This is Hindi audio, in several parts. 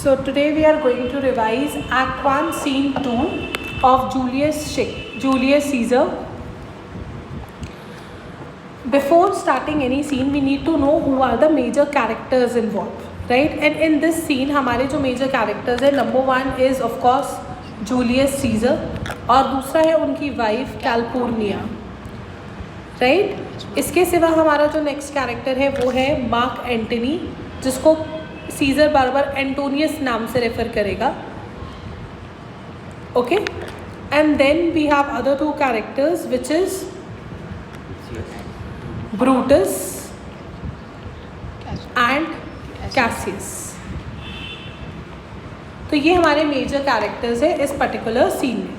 So today we are going to revise Act 1, Scene 2 of Julius Caesar. Before starting any scene, we need to know who are the major characters involved, right? And in this scene, हमारे जो major characters हैं, number 1 is of course Julius Caesar और दूसरा है उनकी wife Calpurnia, right? इसके सिवा हमारा जो next character है वो है मार्क एंटनी, जिसको सीजर बार बार एंटोनियस नाम से रेफर करेगा. Okay, and then we have other 2 characters which is Brutus and Cassius. तो ये हमारे मेजर कैरेक्टर्स है इस पर्टिकुलर सीन में.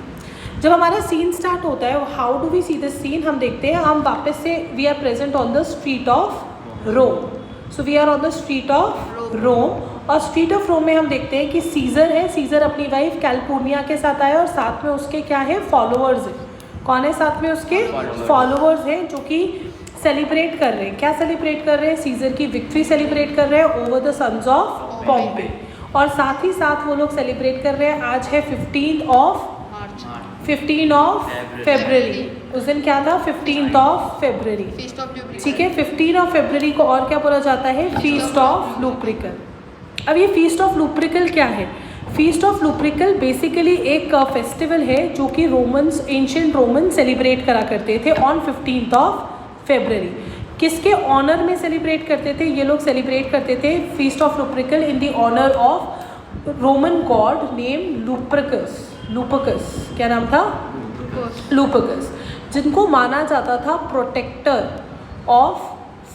जब हमारा सीन स्टार्ट होता है, how do we see this scene, हम देखते हैं हम वापस से we are present on the street of Rome. So we are on the street of Rome और स्ट्रीट ऑफ रोम में हम देखते हैं कि सीजर है. सीजर अपनी वाइफ कैल्पुर्निया के साथ आया और साथ में उसके क्या है, फॉलोअर्स हैं. कौन है साथ में उसके? फॉलोअर्स हैं जो कि सेलिब्रेट कर रहे हैं. क्या सेलिब्रेट कर रहे हैं? सीजर की विक्ट्री सेलिब्रेट कर रहे हैं ओवर द सन्स ऑफ पॉम्पे. और साथ ही साथ वो लोग सेलिब्रेट कर रहे हैं, आज है 15 ऑफ फेब्रुअरी. उस दिन क्या था? 15 ऑफ फेब्रुअरी. ठीक है, 15 ऑफ फेब्रुअरी को और क्या बोला जाता है? Feast of Lupercal. अब ये फीस्ट ऑफ लुप्रिकल क्या है? फीस्ट ऑफ लुप्रिकल बेसिकली एक फेस्टिवल है जो कि रोमन्स, एंशिएंट रोमन सेलिब्रेट करा करते थे ऑन 15 ऑफ फेब्रुअरी. किसके ऑनर में सेलिब्रेट करते थे? ये लोग सेलिब्रेट करते थे feast of Lupercal in the honour of Roman god name Lupercus. क्या नाम था? लुपकस, जिनको माना जाता था protector of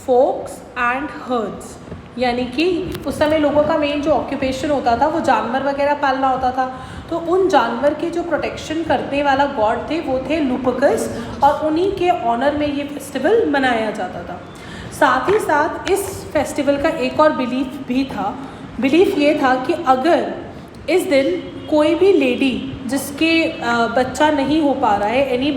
flocks and herds. यानी कि उस समय लोगों का मेन जो ऑक्यूपेशन होता था वो जानवर वगैरह पालना होता था. तो उन जानवर के जो प्रोटेक्शन करने वाला गॉड थे वो थे लुपकस और उन्हीं के ऑनर में ये फेस्टिवल मनाया जाता था. साथ ही साथ इस फेस्टिवल का एक और बिलीफ भी था. बिलीफ ये था कि अगर इस दिन कोई भी लेडी जिसके बच्चा नहीं हो पा रहा है, any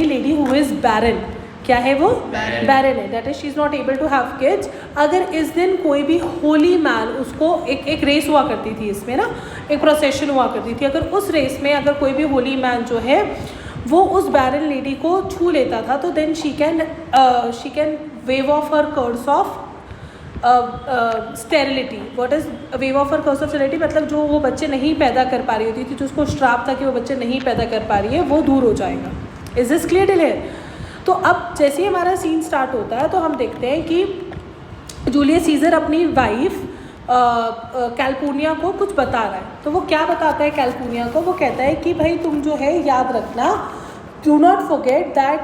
lady who is barren, क्या है वो? बैरन है, that is she is not able to have kids. अगर इस दिन कोई भी होली मैन, उसको एक रेस हुआ करती थी इसमें ना, एक प्रोसेशन हुआ करती थी. अगर उस रेस में अगर कोई भी होली मैन जो है वो उस बैरन लेडी को छू लेता था तो then she can wave off her curse of sterility. What is wave off her curse of sterility? मतलब जो वो बच्चे नहीं पैदा कर पा रही होती थी, जो उसको श्राप था कि वो बच्चे नहीं पैदा कर पा रही है, वो दूर हो जाएगा. Is this clear till here? तो अब जैसे ही हमारा सीन स्टार्ट होता है तो हम देखते हैं कि जूलियस सीजर अपनी वाइफ कैल्पुर्निया को कुछ बता रहा है. तो वो क्या बताता है कैल्पुर्निया को? वो कहता है कि भाई तुम जो है याद रखना, डू नॉट फॉरगेट दैट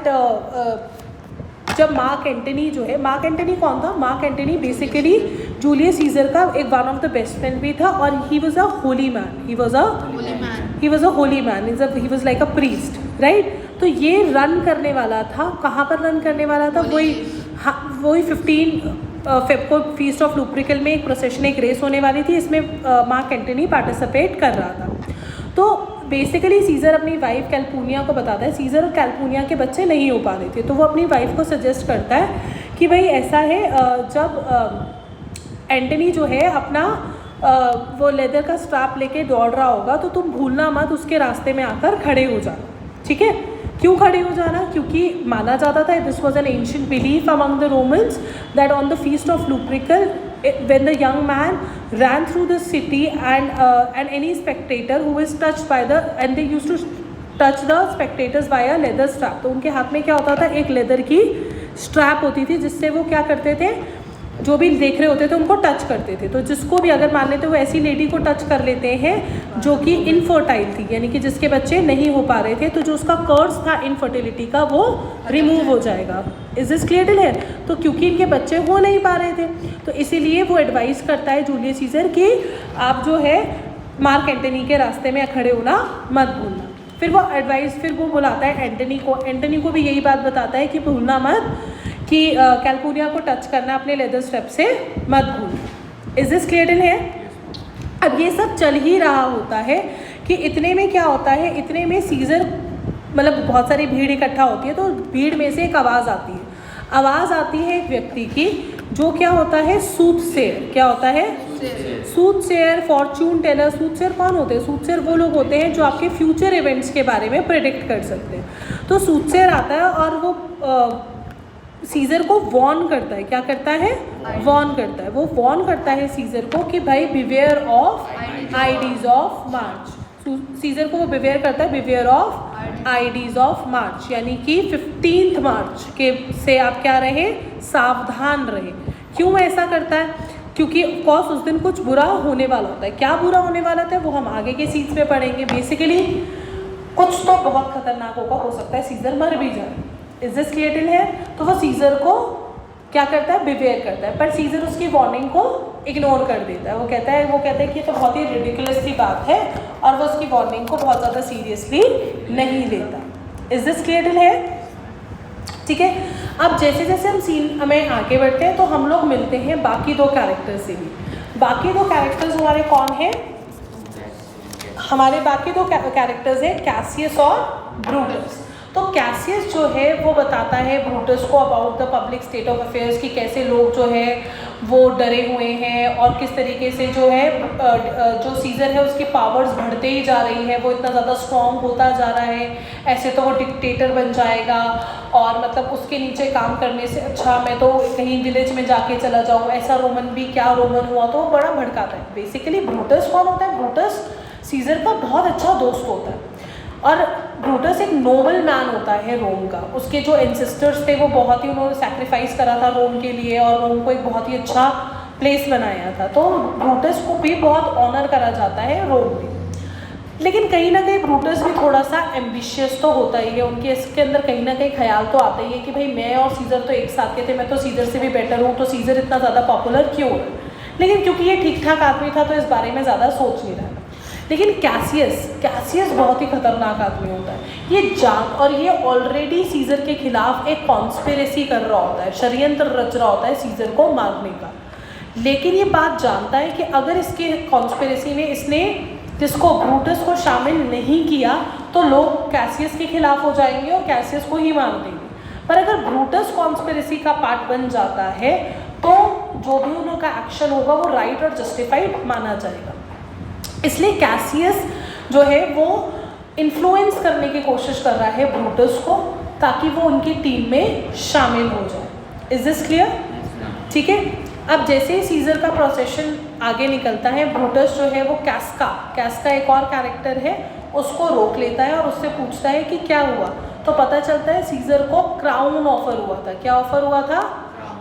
जब मार्क एंटनी जो है, मार्क एंटनी कौन था? Mark Antony basically Julius Caesar का एक one of the best friend भी था और he was a Holi man. He was a Holi man, he was like a priest, right? तो ये रन करने वाला था. कहाँ पर रन करने वाला था? वही 15 फेब को फीस्ट ऑफ लुप्रिकल में एक प्रोसेशन, एक रेस होने वाली थी. इसमें मार्क एंटनी पार्टिसिपेट कर रहा था. तो बेसिकली सीजर अपनी वाइफ कैल्पुर्निया को बताता है. सीजर और कैल्पुर्निया के बच्चे नहीं हो पा रहे थे, तो वो अपनी वाइफ को सजेस्ट करता है कि भाई ऐसा है, जब एंटनी जो है अपना वो लेदर का स्ट्रैप लेके दौड़ रहा होगा तो तुम भूलना मत उसके रास्ते में आकर खड़े हो जाना. ठीक है? क्यों खड़े हो जाना? क्योंकि माना जाता था, this was an ancient belief among the Romans that on the feast of Lupercal when the young man ran through the city and any spectator who is touched by and they used to touch the spectators by a leather strap. तो उनके हाथ में क्या होता था? एक लेदर की स्ट्रैप होती थी जिससे वो क्या करते थे, जो भी देख रहे होते थे उनको टच करते थे. तो जिसको भी अगर मान लेते वो ऐसी लेडी को टच कर लेते हैं जो कि इनफर्टाइल थी, यानी कि जिसके बच्चे नहीं हो पा रहे थे, तो जो उसका कर्स था इनफर्टिलिटी का वो रिमूव हो जाएगा. Is this clear till here? तो क्योंकि इनके बच्चे हो नहीं पा रहे थे तो इसीलिए वो एडवाइस करता है जूलियस सीजर कि आप जो है मार्क एंटनी के रास्ते में खड़े होना मत भूलना. फिर वो बुलाता है एंटनी को भी यही बात बताता है कि भूलना मत कि कैल्पुर्निया को टच करना अपने लेदर स्ट्रेप से मत भूलना. Is this clear till here? अब ये सब चल ही रहा होता है कि इतने में क्या होता है, इतने में सीजर, मतलब बहुत सारी भीड़ इकट्ठा होती है तो भीड़ में से एक आवाज़ आती है एक व्यक्ति की, जो क्या होता है? सूथसेयर. क्या होता है? सूटसेयर, फॉर्चून टेलर। सूटसेयर कौन होते हैं? सूटसेयर वो लोग होते हैं जो आपके फ्यूचर इवेंट्स के बारे में प्रेडिक्ट कर सकते हैं। तो सूटसेयर आता है और वो सीजर को वॉर्न करता है। क्या करता है? वॉर्न करता है। वो वॉर्न करता है सीजर को कि भाई beware of Ides of March. Caesar को वो बिवेयर करता है, beware of Ides of March, यानी कि 15 मार्च के से आप क्या रहे? सावधान रहे। क्यों ऐसा करता है? क्योंकि ऑफकोर्स उस दिन कुछ बुरा होने वाला होता है। क्या बुरा होने वाला था वो हम आगे के सीन्स में पढ़ेंगे। बेसिकली कुछ तो बहुत खतरनाक होगा, हो सकता है सीजर मर भी जाए। इज दिस क्लियर टिल है? तो वो सीजर को क्या करता है? बिवेयर करता है, पर सीजर उसकी वार्निंग को इग्नोर कर देता है। वो कहता है कि ये तो बहुत ही रिडिकुलस सी बात है, और वो उसकी वार्निंग को बहुत ज़्यादा सीरियसली नहीं लेता। इज दिस क्लियर टिल है? ठीक है। अब जैसे जैसे हम सीन हमें आगे बढ़ते हैं तो हम लोग मिलते हैं बाकी दो कैरेक्टर से भी। बाकी दो कैरेक्टर्स हमारे कौन हैं? हमारे बाकी दो कैरेक्टर्स हैं कैसियस और ब्रूटस। तो कैसियस जो है वो बताता है ब्रूटस को about the public state of affairs, कि कैसे लोग जो है वो डरे हुए हैं और किस तरीके से जो है जो सीजर है उसकी पावर्स बढ़ते ही जा रही है, वो इतना ज़्यादा स्ट्रॉन्ग होता जा रहा है, ऐसे तो वो डिक्टेटर बन जाएगा, और मतलब उसके नीचे काम करने से अच्छा मैं तो कहीं विलेज में जाके चला जाऊँ, ऐसा रोमन भी क्या रोमन हुआ। तो वो बड़ा भड़काता है। बेसिकली ब्रूटस कौन होता है? ब्रूटस सीजर का बहुत अच्छा दोस्त होता है, और ब्रूटस एक नोबल मैन होता है रोम का। उसके जो एंसेस्टर्स थे वो बहुत ही, उन्होंने सैक्रिफाइस करा था रोम के लिए और रोम को एक बहुत ही अच्छा प्लेस बनाया था। तो ब्रूटस को भी बहुत ऑनर करा जाता है रोम में। लेकिन कहीं ना कहीं ब्रूटस भी थोड़ा सा एम्बिशियस तो होता ही है। उनके इसके अंदर कहीं ना कहीं ख्याल तो आता ही है कि भाई मैं और सीजर तो एक साथ के थे, मैं तो सीजर से भी बेटर हूँ, तो सीजर इतना ज़्यादा पॉपुलर क्यों है? लेकिन क्योंकि ये ठीक ठाक आदमी था तो इस बारे में ज़्यादा सोच नहीं रहा। लेकिन कैसियस बहुत ही खतरनाक आदमी होता है। ये और ये ऑलरेडी सीजर के खिलाफ एक कॉन्स्पिरेसी कर रहा होता है, षड्यंत्र रच रहा होता है सीजर को मारने का। लेकिन ये बात जानता है कि अगर इसके कॉन्स्पिरेसी में इसने जिसको ब्रूटस को शामिल नहीं किया तो लोग कैसियस के खिलाफ हो जाएंगे और कैसियस को ही मार देंगे। पर अगर ब्रूटस कॉन्स्पिरेसी का पार्ट बन जाता है तो जो भी उनका एक्शन होगा वो राइट और जस्टिफाइड माना जाएगा। इसलिए कैसियस जो है वो इन्फ्लुएंस करने की कोशिश कर रहा है ब्रूटस को, ताकि वो उनकी टीम में शामिल हो जाए। Is this clear? ठीक है। अब जैसे ही सीजर का प्रोसेशन आगे निकलता है, ब्रूटस जो है वो कैस्का एक और कैरेक्टर है, उसको रोक लेता है और उससे पूछता है कि क्या हुआ। तो पता चलता है सीजर को क्राउन ऑफर हुआ था। क्या ऑफर हुआ था?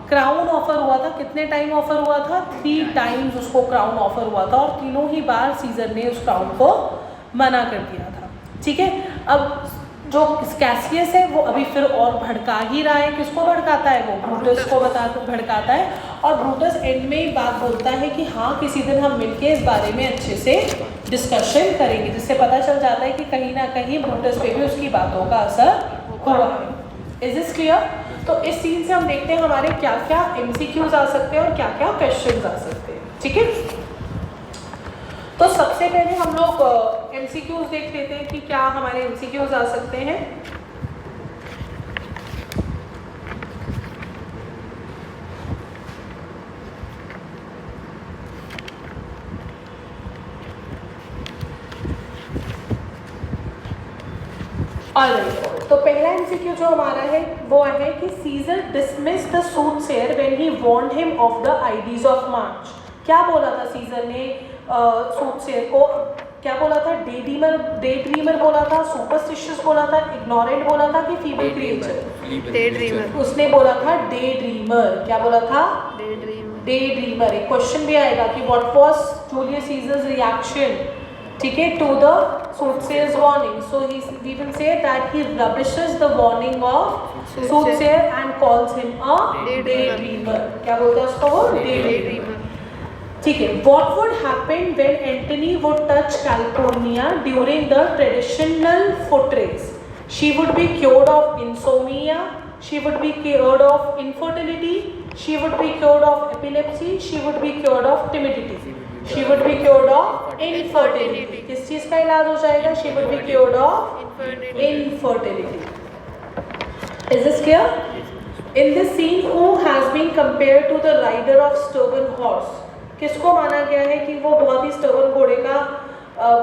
क्राउन ऑफर हुआ था। कितने टाइम ऑफर हुआ था? 3 टाइम्स उसको क्राउन ऑफर हुआ था, और तीनों ही बार सीजर ने उस क्राउन को मना कर दिया था। ठीक है। अब जो कैसियस है वो अभी फिर और भड़का ही रहा है। किसको भड़काता है? वो ब्रूटस को भड़काता है, और ब्रूटस एंड में ही बात बोलता है कि हाँ किसी दिन हम मिलके इस बारे में अच्छे से डिस्कशन करेंगे, जिससे पता चल जाता है कि कहीं ना कहीं ब्रूटस पे भी उसकी बातों का असर हुआ है। Is this clear? तो इस सीन से हम देखते हैं हमारे क्या क्या MCQs आ सकते हैं और क्या क्या क्वेश्चंस आ सकते हैं। ठीक है। तो सबसे पहले हम लोग MCQs देख लेते हैं कि क्या हमारे MCQs आ सकते हैं। तो पहला MCQ जो हमारा है वो है कि Caesar dismiss the soothsayer when he warned him of the Ides of March. क्या बोला था सीजर ने सूटसेयर को? क्या बोला था? डे ड्रीमर बोला था, सुपरस्टिशियस बोला था, इग्नोरेंट बोला था कि फीबल क्रिएचर? Day dreamer. उसने बोला था डे ड्रीमर। क्या बोला था? Day dreamer. एक क्वेश्चन भी आएगा कि what was Julius Caesar's reaction, ठीक है, to the soothsayer's warning. So we will say that he rubbishes the warning of soothsayer and calls him a daydreamer। क्या बोलते हैं उसको? वो daydreamer। ठीक है। What would happen when Antony would touch Calpurnia during the traditional foot race? She would be cured of insomnia, she would be cured of infertility, she would be cured of epilepsy, she would be cured of timidity, she would be cured of infertility। किस चीज़ का इलाज हो जाएगा? she would be cured of infertility। Is this clear? In this scene, who has been compared to the rider of stubborn horse? किसको माना गया है कि वो बहुत ही स्टर्बन घोड़े का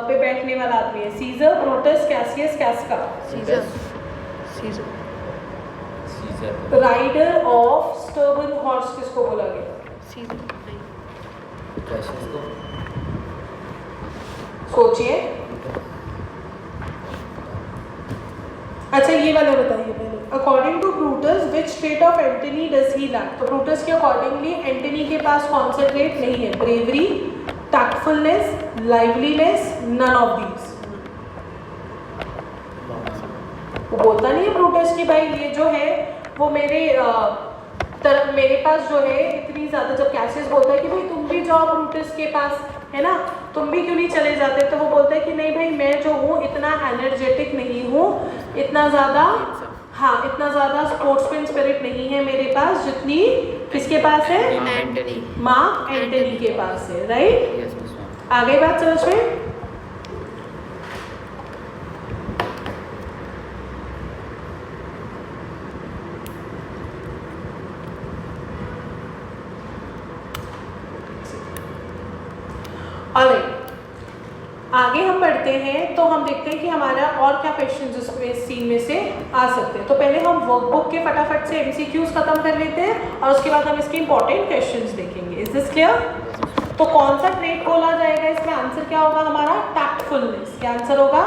पे बैठने वाला आदमी है? Caesar, Brutus, Cassius, Casca? Caesar. Caesar. Rider of stubborn horse किसको बोला गया? सीजर। सोचिए। अच्छा ये वाला बताइए पहले। According to Brutus which trait of Antony does he lack? तो ब्रूटस के अकॉर्डिंगली एंटनी के पास कौन सा ट्रेट नहीं है? Bravery, tactfulness, liveliness, none of these. वो बोलता नहीं है ब्रूटस कि भाई ये जो है वो मेरे पास जो है इतनी ज़्यादा, जब कैसियस बोलता है कि भाई तुम भी जाओ ब्रूटस के पास, है ना, तुम भी क्यों नहीं चले जाते, तो वो बोलता है कि नहीं भाई मैं जो हूँ इतना एनर्जेटिक नहीं हूँ, इतना ज़्यादा, हाँ इतना ज़्यादा स्पोर्ट्समैन स्पिरिट नहीं है मेरे पास जितनी किसके पास है? एंटनी। मार्क एंटनी के पास है, राइट? आ गई बात समझ में? ऑलराइट, आगे हम बढ़ते हैं तो हम देखते हैं कि हमारा और क्या क्वेश्चंस इस सीन में से आ सकते हैं। तो पहले हम वर्कबुक के फटाफट से एमसीक्यूज खत्म कर लेते हैं और उसके बाद हम इसके इंपॉर्टेंट क्वेश्चंस देखेंगे। Is this clear? तो कौन सा ट्रेट बोला जाएगा इसमें? आंसर क्या होगा हमारा? टैक्टफुलनेस। क्या आंसर होगा?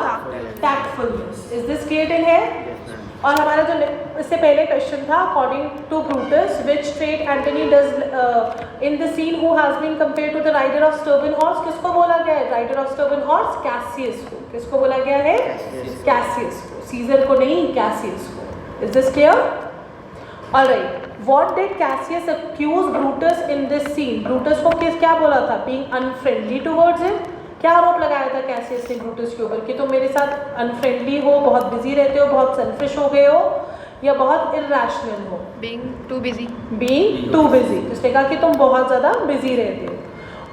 Tactfulness. Is this clear till है? और हमारा जो इससे पहले क्वेश्चन था, according to Brutus which trait Antony does in the scene who has been compared to the rider of stubborn horse, किसको बोला गया है? Rider of stubborn horse Cassius को। किसको बोला गया है? कैसियस को, सीजर को नहीं, कैसियस को। Is this clear? Alright, what did Cassius accuse Brutus in this scene? Brutus को क्या बोला था? Being unfriendly towards him. क्या आरोप लगाया था कैसियस ने ब्रूटस के ऊपर कि तुम मेरे साथ अनफ्रेंडली हो, बहुत बिजी रहते हो, बहुत सेल्फिश हो गए हो या बहुत इरैशनल हो? Being too busy. Being too busy, उसने कहा कि तुम बहुत ज़्यादा बिजी रहते हो।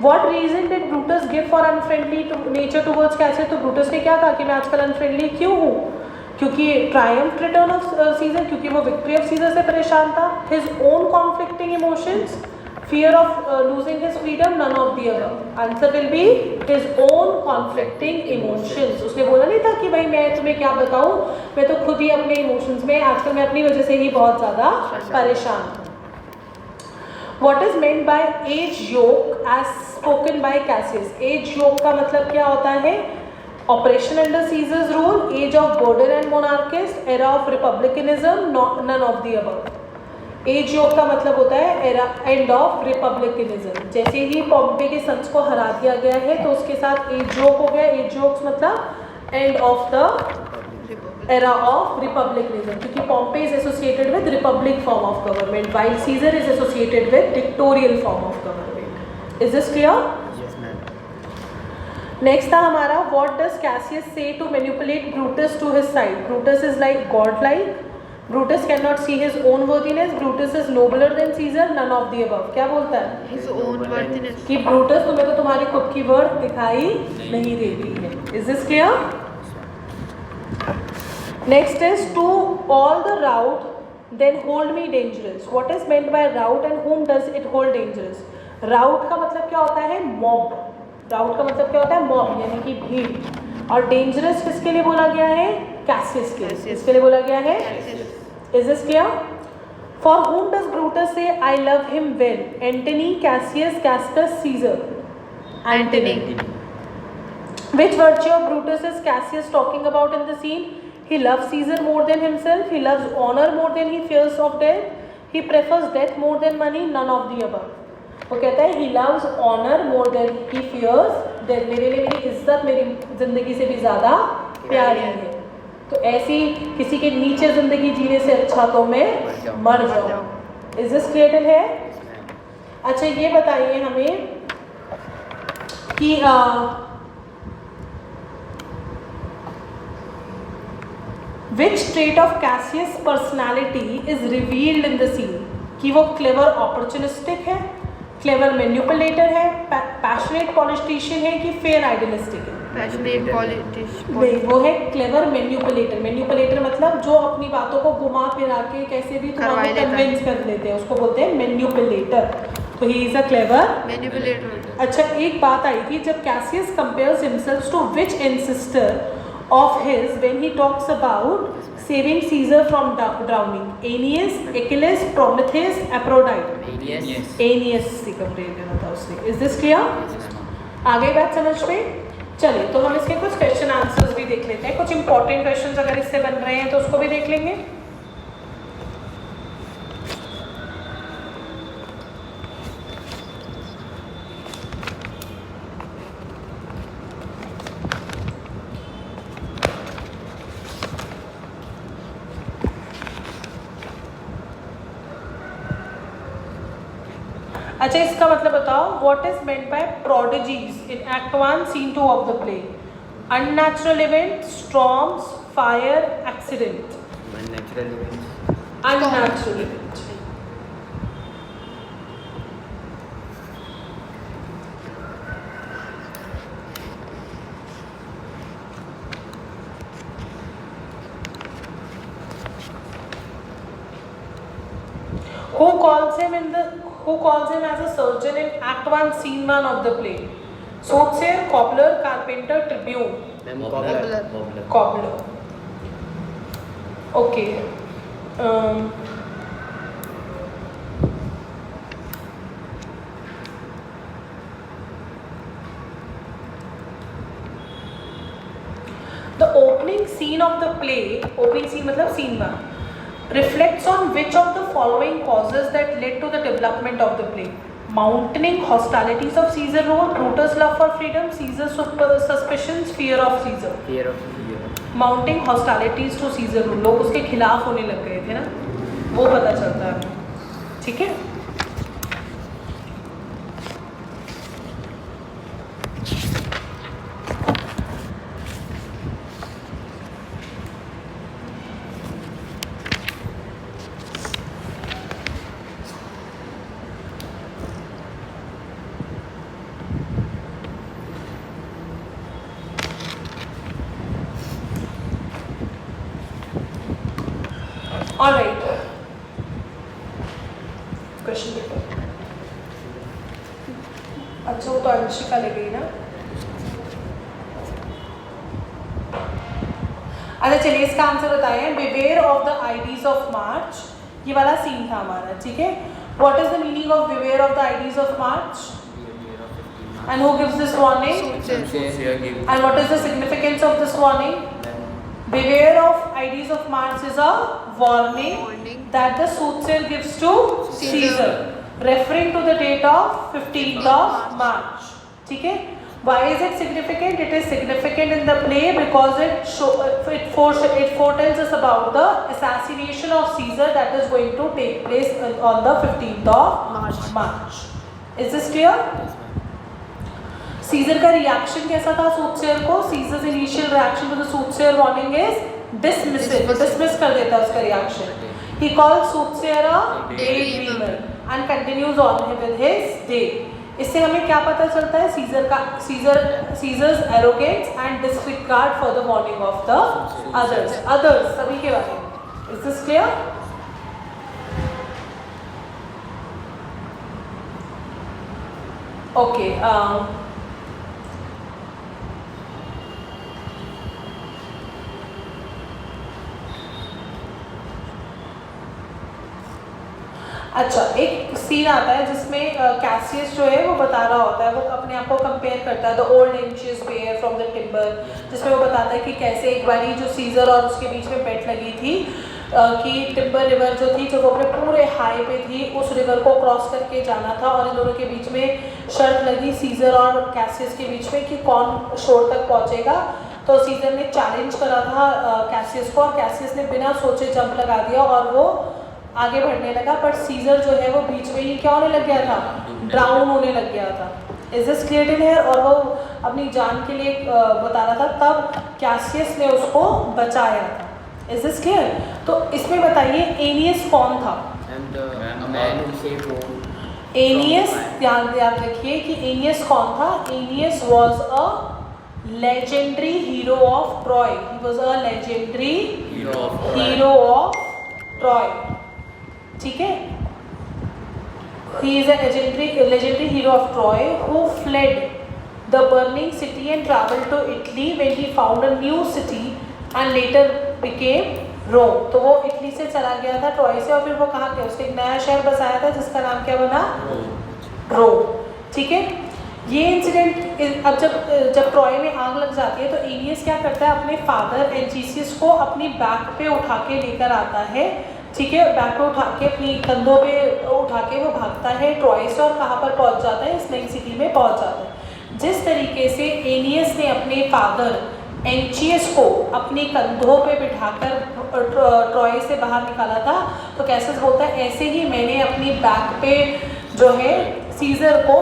What reason did Brutus give for unfriendly nature towards Cassius? तो ब्रूटस ने क्या कहा कि मैं आजकल अनफ्रेंडली क्यों हूँ? क्योंकि ट्रायम्फ रिटर्न ऑफ सीजर, क्योंकि वो विक्ट्री ऑफ सीजर से परेशान था। His own conflicting emotions, fear of losing his freedom, none of the above. Answer will be his own conflicting emotions. उसने बोला नहीं था कि भाई मैं तुम्हें क्या बताऊँ, मैं तो खुद ही अपने इमोशंस में आजकल मैं अपनी वजह से ही बहुत ज़्यादा परेशान हूँ। What is meant by age yoke as spoken by Cassius? Age yoke का मतलब क्या होता है? Operation under Caesar's rule, age of burden and monarchist, era of republicanism, none of the above. As योग का मतलब होता है एंड ऑफ रिपब्लिकनिज्म। जैसे ही पॉम्पे के सन्स को हरा दिया गया है तो उसके साथ एज योग हो गया। एज योग मतलब end of the era of republicanism, क्योंकि Pompey is associated with republic form of government while Caesar is associated with dictatorial form of government. Is this clear? Next था हमारा, what does Cassius say to manipulate Brutus to his side? Brutus is like god like, Brutus cannot see his own worthiness, Brutus is nobler than Caesar, none of the above. क्या बोलता है? His own worthiness. कि Brutus तुम्हें तो तुम्हारी खुद की वर्थ दिखाई नहीं देती है। Is this clear? Next is to all the rout, then hold me dangerous. What is meant by rout and whom does it hold dangerous? Rout का मतलब क्या होता है? Mob. Rout का मतलब क्या होता है? Mob, यानी कि भीड़। और dangerous किसके लिए बोला गया है? कैसियस के लिए। किसके लिए बोला गया है? Is this clear? For whom does Brutus say I love him well? Antony, Cassius, Cascus, Caesar. Antony. Which virtue of Brutus is Cassius talking about in the scene? He loves Caesar more than himself. He loves honor more than he fears of death. He prefers death more than money. None of the above. वो कहता है he loves honor more than he fears death. मेरे लिए मेरी इज्जत मेरी जिंदगी से भी ज़्यादा प्यारी है। तो ऐसी किसी के नीचे जिंदगी जीने से अच्छा तो मैं मर जाऊं। इज दिस क्लियर है? अच्छा ये बताइए हमें कि which trait of Cassius personality is revealed in the scene? कि वो क्लेवर ऑपर्चुनिस्टिक है, क्लेवर मैनिपुलेटर है, पैशनेट पॉलिटिशियन है कि फेयर आइडियलिस्टिक है? पैशनेट पॉलिटिशियन नहीं, वो है क्लेवर मैनिपुलेटर। मैनिपुलेटर मतलब जो अपनी बातों को घुमा फिरा के कैसे भी तुम्हारा कन्विंस कर लेते हैं, उसको बोलते हैं मैनिपुलेटर। तो he is a clever manipulator. अच्छा, एक बात आई थी जब Cassius compares himself to which ancestor of his when he talks about saving Caesar from drowning, Aeneas, Achilles, Prometheus, Aphrodite. Aeneas से कंपेयर करना था उसने। Is this clear? आगे बात समझ में? चलिए, तो हम इसके कुछ क्वेश्चन आंसर्स भी देख लेते हैं। कुछ इंपॉर्टेंट क्वेश्चंस अगर इससे बन रहे हैं तो उसको भी देख लेंगे। अच्छा, इसका मतलब बताओ, what is meant by prodigies in act 1 scene 2 of the play? Unnatural event, storms, fire, accident. Unnatural event. Who calls him as a surgeon in Act 1, Scene 1 of the play? Soothsayer, cobbler, carpenter, tribune. Cobbler. Okay. The opening scene of the play, opening scene मतलब scene 1, reflects on which of the following causes that led to the development of the play? Mounting hostilities of Caesar role, Brutus' love for freedom, Caesar's suspicions, fear of Caesar. Mounting hostilities to Caesar rule, लोग उसके खिलाफ होने लग गए थे ना, वो पता चलता है। ठीक है, ऑलराइट। क्वेश्चन पेपर, अच्छा वो तो अंशिका ले गई ना। अच्छा चलिए, इसका आंसर बताएं। Beware of the Ides of March, ये वाला सीन था हमारा। ठीक है, what is the meaning of beware of the Ides of March? And who gives this warning? And what is the significance of this warning? Beware of IDs of March is a warning that the soothsayer gives to Caesar, referring to the date of 15th of March. ठीक है, why is it significant? It is significant in the play because it foretells us about the assassination of Caesar that is going to take place on the 15th of March. Is this clear? Caesar का रिएक्शन कैसा था सूथसेयर को? Caesar's initial reaction to the soothsayer warning is dismissive, dismiss कर देता है उसका reaction. He called soothsayer a day dreamer and continues on with his day. इससे हमें क्या पता चलता है? Caesar's arrogance and disregard for the warning of the others सभी के बारे में। Is this clear? ओके, अच्छा, एक सीन आता है जिसमें कैसियस जो है वो बता रहा होता है, वो अपने आप को कंपेयर करता है the old Anchises bear from the timber, जिसमें वो बताता है कि कैसे एक बारी जो सीजर और उसके बीच में बेट लगी थी कि टिम्बर रिवर जो थी, जो वो अपने पूरे हाई पे थी, उस रिवर को क्रॉस करके जाना था और इन दोनों के बीच में शर्त लगी सीजर और कैसियस के बीच में कि कौन शोर तक पहुँचेगा। तो सीजर ने चैलेंज करा था कैसियस को और कैसियस ने बिना सोचे जंप लगा दिया और वो आगे बढ़ने लगा, पर सीजर जो है वो बीच में ही क्या होने लग गया था? ड्राउन होने लग गया था। Is this clear in here? और वो अपनी जान के लिए बता रहा था, तब कैसियस ने उसको बचाया था। Is this clear? तो इसमें बताइए एनियस कौन था? एनियस, ध्यान रखिए कि एनियस कौन था। एनियस was a legendary hero of Troy. He was a legendary hero of Troy. ठीक है, He is a legendary hero of Troy who fled the burning city and traveled to Italy when he found a new city and later became Rome. तो वो इटली से चला गया था ट्रॉय से और फिर वो कहाँ गया, उसने एक नया शहर बसाया था जिसका नाम क्या बना, रोम। ठीक है, ये इंसिडेंट अब जब ट्रॉय में आग लग जाती है तो एनियस क्या करता है, अपने फादर एंचिसियस को अपनी बैक पे उठा के लेकर आता है। ठीक है, बैक पे उठा के अपनी कंधों पे उठा के वो भागता है ट्रॉय से और कहाँ पर पहुँच जाता है, इस नई सिटी में पहुँच जाता है। जिस तरीके से एनियस ने अपने फादर एंचियस को अपने कंधों पे बिठाकर ट्रॉय से बाहर निकाला था, तो कैसे बोलता है, ऐसे ही मैंने अपनी बैक पे जो है सीजर को